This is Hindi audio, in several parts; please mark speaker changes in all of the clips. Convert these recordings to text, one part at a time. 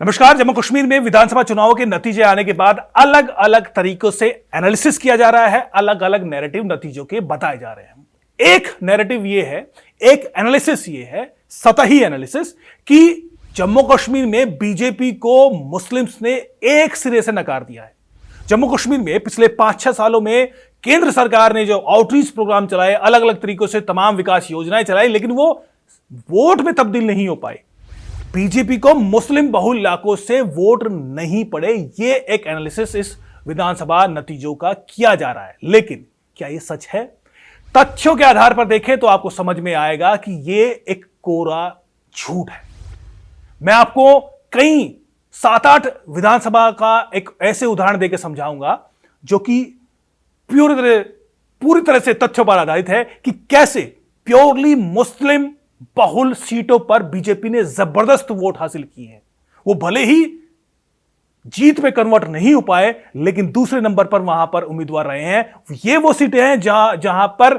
Speaker 1: नमस्कार। जम्मू कश्मीर में विधानसभा चुनावों के नतीजे आने के बाद अलग अलग तरीकों से एनालिसिस किया जा रहा है, अलग अलग नैरेटिव नतीजों के बताए जा रहे हैं। एक नैरेटिव ये है, एक एनालिसिस ये है, सतही एनालिसिस, कि जम्मू कश्मीर में बीजेपी को मुस्लिम्स ने एक सिरे से नकार दिया है। जम्मू कश्मीर में पिछले 5-6 सालों में केंद्र सरकार ने जो आउटरीच प्रोग्राम चलाए, अलग अलग तरीकों से तमाम विकास योजनाएं चलाई, लेकिन वो वोट में तब्दील नहीं हो पाए। बीजेपी को मुस्लिम बहुल इलाकों से वोट नहीं पड़े, ये एक एनालिसिस इस विधानसभा नतीजों का किया जा रहा है। लेकिन क्या ये सच है? तथ्यों के आधार पर देखें तो आपको समझ में आएगा कि ये एक कोरा झूठ है। मैं आपको कई 7-8 विधानसभा का एक ऐसे उदाहरण देकर समझाऊंगा जो कि पूरी तरह से तथ्यों पर आधारित है कि कैसे प्योरली मुस्लिम बहुल सीटों पर बीजेपी ने जबरदस्त वोट हासिल किए हैं। वो भले ही जीत में कन्वर्ट नहीं हो पाए, लेकिन दूसरे नंबर पर वहां पर उम्मीदवार रहे हैं। ये वो सीटें हैं जहां पर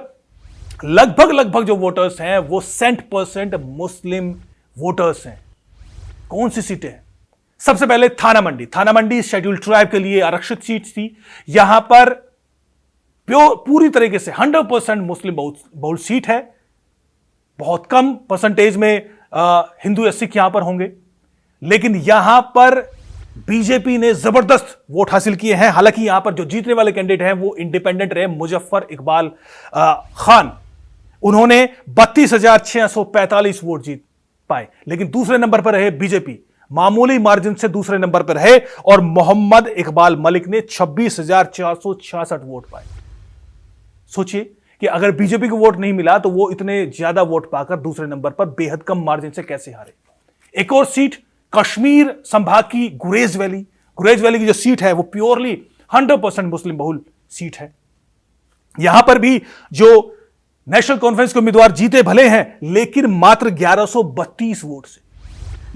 Speaker 1: लगभग जो वोटर्स हैं वो 100% मुस्लिम वोटर्स हैं। कौन सी सीटें हैं? सबसे पहले थाना मंडी शेड्यूल्ड ट्राइब के लिए आरक्षित सीट थी। यहां पर पूरी तरीके से 100% मुस्लिम बहुल सीट है। बहुत कम परसेंटेज में हिंदू या सिख यहां पर होंगे, लेकिन यहां पर बीजेपी ने जबरदस्त वोट हासिल किए हैं। हालांकि यहां पर जो जीतने वाले कैंडिडेट हैं वो इंडिपेंडेंट रहे, मुजफ्फर इकबाल खान। उन्होंने 32,645 वोट जीत पाए, लेकिन दूसरे नंबर पर रहे बीजेपी, मामूली मार्जिन से दूसरे नंबर पर रहे, और मोहम्मद इकबाल मलिक ने 26,466 वोट पाए। सोचिए कि अगर बीजेपी को वोट नहीं मिला तो वो इतने ज्यादा वोट पाकर दूसरे नंबर पर बेहद कम मार्जिन से कैसे हारे। एक और सीट कश्मीर संभाग की गुरेज वैली की जो सीट है वो प्योरली 100% मुस्लिम बहुल सीट है। यहां पर भी जो नेशनल कॉन्फ्रेंस के उम्मीदवार जीते भले हैं, लेकिन मात्र 1132 वोट से।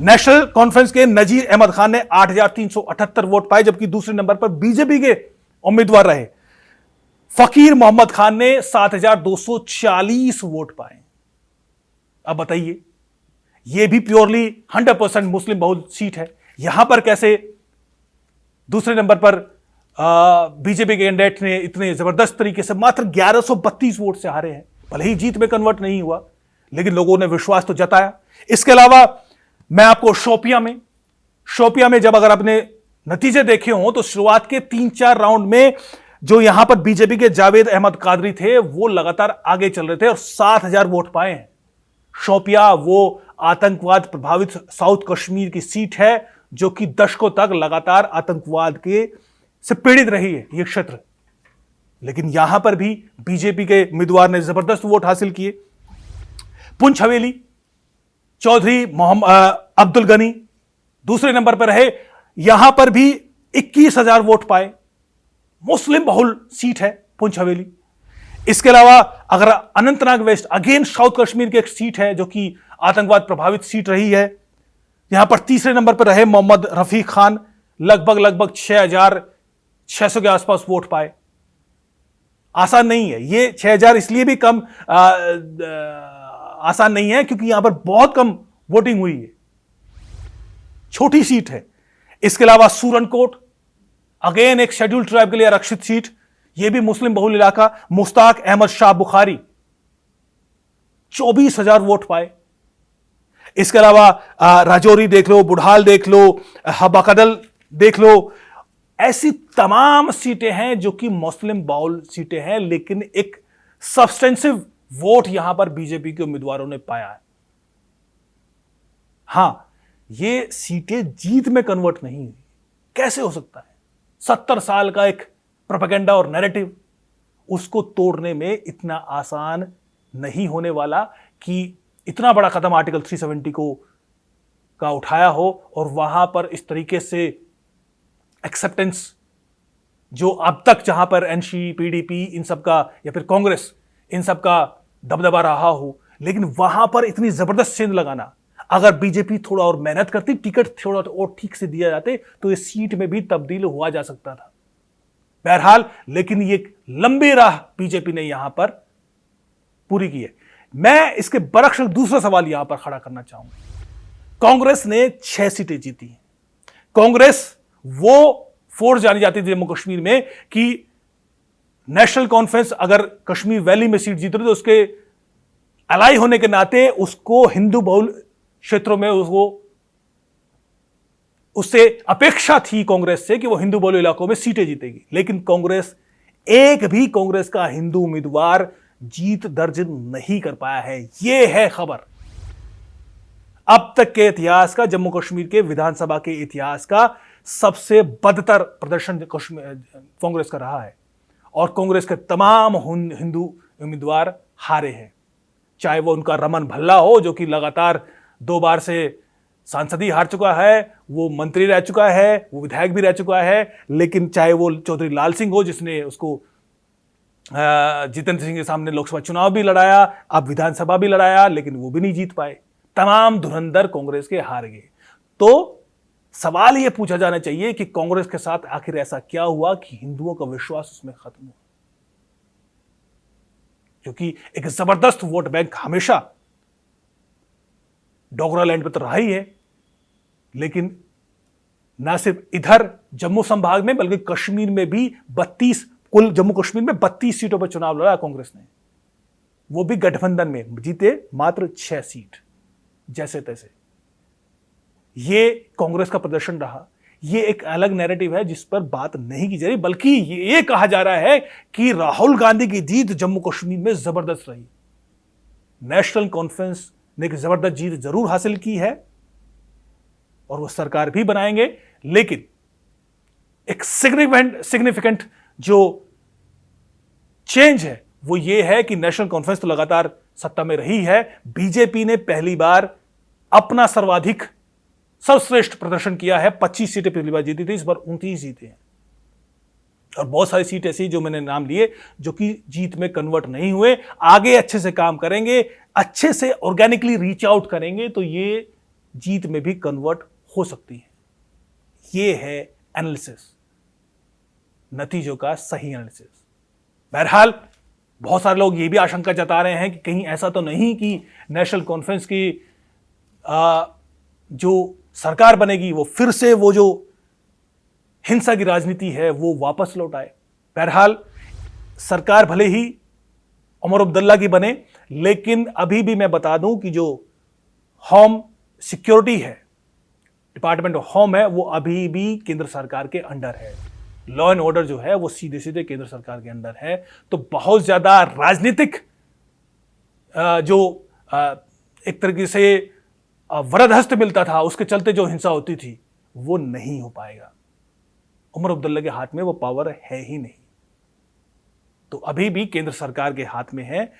Speaker 1: नेशनल कॉन्फ्रेंस के नजीर अहमद खान ने 8,378 वोट पाए, जबकि दूसरे नंबर पर बीजेपी के उम्मीदवार रहे फकीर मोहम्मद खान ने 7,240 वोट पाए। अब बताइए, यह भी प्योरली 100% मुस्लिम बहुल सीट है। यहां पर कैसे दूसरे नंबर पर बीजेपी के कैंडिडेट ने इतने जबरदस्त तरीके से मात्र 1132 वोट से हारे हैं। भले ही जीत में कन्वर्ट नहीं हुआ, लेकिन लोगों ने विश्वास तो जताया। इसके अलावा मैं आपको शोपियां में जब अगर आपने नतीजे देखे हो तो शुरुआत के 3-4 राउंड में जो यहां पर बीजेपी के जावेद अहमद कादरी थे वो लगातार आगे चल रहे थे और 7,000 वोट पाए हैं। शोपियां वो आतंकवाद प्रभावित साउथ कश्मीर की सीट है जो कि दशकों तक लगातार आतंकवाद के से पीड़ित रही है ये क्षेत्र, लेकिन यहां पर भी बीजेपी के उम्मीदवार ने जबरदस्त वोट हासिल किए। पुंछ हवेली चौधरी अब्दुल गनी दूसरे नंबर पर रहे। यहां पर भी 21,000 वोट पाए। मुस्लिम बहुल सीट है पुंछ हवेली। इसके अलावा अगर Anantnag west, again south Kashmir की एक सीट है जो कि आतंकवाद प्रभावित सीट रही है। यहां पर तीसरे नंबर पर रहे मोहम्मद रफीक खान, लगभग 6,600 के आसपास वोट पाए। आसान नहीं है ये 6,000, इसलिए भी कम आसान नहीं है क्योंकि यहां पर बहुत कम वोटिंग हुई है, छोटी सीट है। इसके अलावा सूरनकोट, अगेन एक शेड्यूल्ड ट्राइब के लिए आरक्षित सीट, यह भी मुस्लिम बहुल इलाका। मुश्ताक अहमद शाह बुखारी 24,000 वोट पाए। इसके अलावा राजौरी देख लो, बुढ़ाल देख लो, हबाकदल देख लो, ऐसी तमाम सीटें हैं जो कि मुस्लिम बहुल सीटें हैं, लेकिन एक सब्सटेंसिव वोट यहां पर बीजेपी के उम्मीदवारों ने पाया है। हां, ये सीटें जीत में कन्वर्ट नहीं हुई। कैसे हो सकता है? 70 साल का एक प्रोपेगेंडा और नैरेटिव, उसको तोड़ने में इतना आसान नहीं होने वाला कि इतना बड़ा कदम आर्टिकल 370 का उठाया हो और वहां पर इस तरीके से एक्सेप्टेंस जो अब तक जहां पर एनसी, पीडीपी इन सब का या फिर कांग्रेस इन सब का दबदबा रहा हो, लेकिन वहां पर इतनी जबरदस्त सेंध लगाना। अगर बीजेपी थोड़ा और मेहनत करती, टिकट थोड़ा और ठीक से दिया जाते तो इस सीट में भी तब्दील हुआ जा सकता था। बहरहाल, लेकिन ये लंबी राह बीजेपी ने यहां पर पूरी की है। मैं इसके बरक्स दूसरा सवाल यहां पर खड़ा करना चाहूंगा। कांग्रेस ने 6 सीटें जीती हैं, कांग्रेस वो फोर्स जानी जाती थी जम्मू कश्मीर में कि नेशनल कॉन्फ्रेंस अगर कश्मीर वैली में सीट जीत रही तो उसके अलाई होने के नाते उसको हिंदू बहुल क्षेत्रों में उससे अपेक्षा थी कांग्रेस से कि वो हिंदू बहुल इलाकों में सीटें जीतेगी। लेकिन कांग्रेस एक भी कांग्रेस का हिंदू उम्मीदवार जीत दर्ज नहीं कर पाया है। यह है खबर अब तक के इतिहास का, जम्मू कश्मीर के विधानसभा के इतिहास का सबसे बदतर प्रदर्शन कांग्रेस का रहा है और कांग्रेस के तमाम हिंदू उम्मीदवार हारे हैं। चाहे वो उनका रमन भल्ला हो जो कि लगातार 2 बार से सांसद ही हार चुका है, वो मंत्री रह चुका है, वो विधायक भी रह चुका है, लेकिन चाहे वो चौधरी लाल सिंह हो जिसने उसको जितेंद्र सिंह के सामने लोकसभा चुनाव भी लड़ाया, अब विधानसभा भी लड़ाया, लेकिन वो भी नहीं जीत पाए। तमाम धुरंधर कांग्रेस के हार गए। तो सवाल यह पूछा जाना चाहिए कि कांग्रेस के साथ आखिर ऐसा क्या हुआ कि हिंदुओं का विश्वास उसमें खत्म हुआ, क्योंकि एक जबरदस्त वोट बैंक हमेशा डोगरा लैंड पर तो रहा ही है, लेकिन ना सिर्फ इधर जम्मू संभाग में बल्कि कश्मीर में भी 32 कुल जम्मू कश्मीर में 32 सीटों पर चुनाव लड़ा कांग्रेस ने, वो भी गठबंधन में जीते मात्र 6 सीट जैसे तैसे। ये कांग्रेस का प्रदर्शन रहा। ये एक अलग नैरेटिव है जिस पर बात नहीं की जा रही, बल्कि ये कहा जा रहा है कि राहुल गांधी की जीत जम्मू कश्मीर में जबरदस्त रही। नेशनल कॉन्फ्रेंस ने एक जबरदस्त जीत जरूर हासिल की है और वो सरकार भी बनाएंगे, लेकिन एक सिग्निफिकेंट जो चेंज है वो ये है कि नेशनल कॉन्फ्रेंस तो लगातार सत्ता में रही है, बीजेपी ने पहली बार अपना सर्वश्रेष्ठ प्रदर्शन किया है। 25 सीटें पहली बार जीती थी, इस बार 29 जीते हैं और बहुत सारी सीट ऐसी जो मैंने नाम लिए जो कि जीत में कन्वर्ट नहीं हुए। आगे अच्छे से काम करेंगे, अच्छे से ऑर्गेनिकली रीच आउट करेंगे तो ये जीत में भी कन्वर्ट हो सकती है। ये है एनालिसिस, नतीजों का सही एनालिसिस। बहरहाल बहुत सारे लोग ये भी आशंका जता रहे हैं कि कहीं ऐसा तो नहीं कि नेशनल कॉन्फ्रेंस की जो सरकार बनेगी वो फिर से वो जो हिंसा की राजनीति है वो वापस लौट आए। बहरहाल सरकार भले ही उमर अब्दुल्ला की बने, लेकिन अभी भी मैं बता दूं कि जो होम सिक्योरिटी है, डिपार्टमेंट ऑफ होम है, वो अभी भी केंद्र सरकार के अंडर है। लॉ एंड ऑर्डर जो है वो सीधे सीधे केंद्र सरकार के अंडर है। तो बहुत ज्यादा राजनीतिक जो एक तरीके से वरदहस्त मिलता था, उसके चलते जो हिंसा होती थी वो नहीं हो पाएगा। उमर अब्दुल्ला के हाथ में वो पावर है ही नहीं। तो अभी भी केंद्र सरकार के हाथ में है।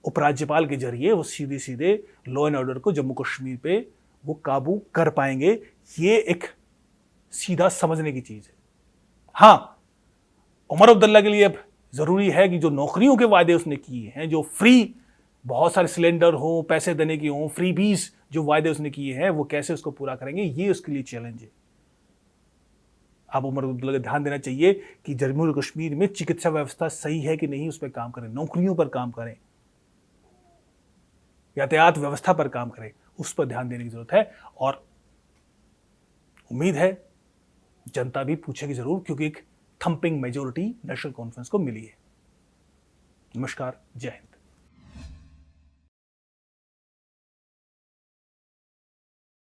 Speaker 1: उपराज्यपाल के जरिए वो सीधे सीधे लॉ एंड ऑर्डर को जम्मू कश्मीर पे वो काबू कर पाएंगे। ये एक सीधा समझने की चीज है। हां, उमर अब्दुल्ला के लिए अब जरूरी है कि जो नौकरियों के वायदे उसने किए हैं, जो फ्री बहुत सारे सिलेंडर हो, पैसे देने की हो, फ्री बीस जो वायदे उसने किए हैं, वो कैसे उसको पूरा करेंगे, ये उसके लिए चैलेंज है। अब उमर अब्दुल्ला को ध्यान देना चाहिए कि जम्मू कश्मीर में चिकित्सा व्यवस्था सही है कि नहीं, उस पर काम करें, नौकरियों पर काम करें, यातायात व्यवस्था पर काम करें, उस पर ध्यान देने की जरूरत है। और उम्मीद है जनता भी पूछेगी जरूर, क्योंकि एक थंपिंग मेजोरिटी नेशनल कॉन्फ्रेंस को मिली है। नमस्कार, जय हिंद।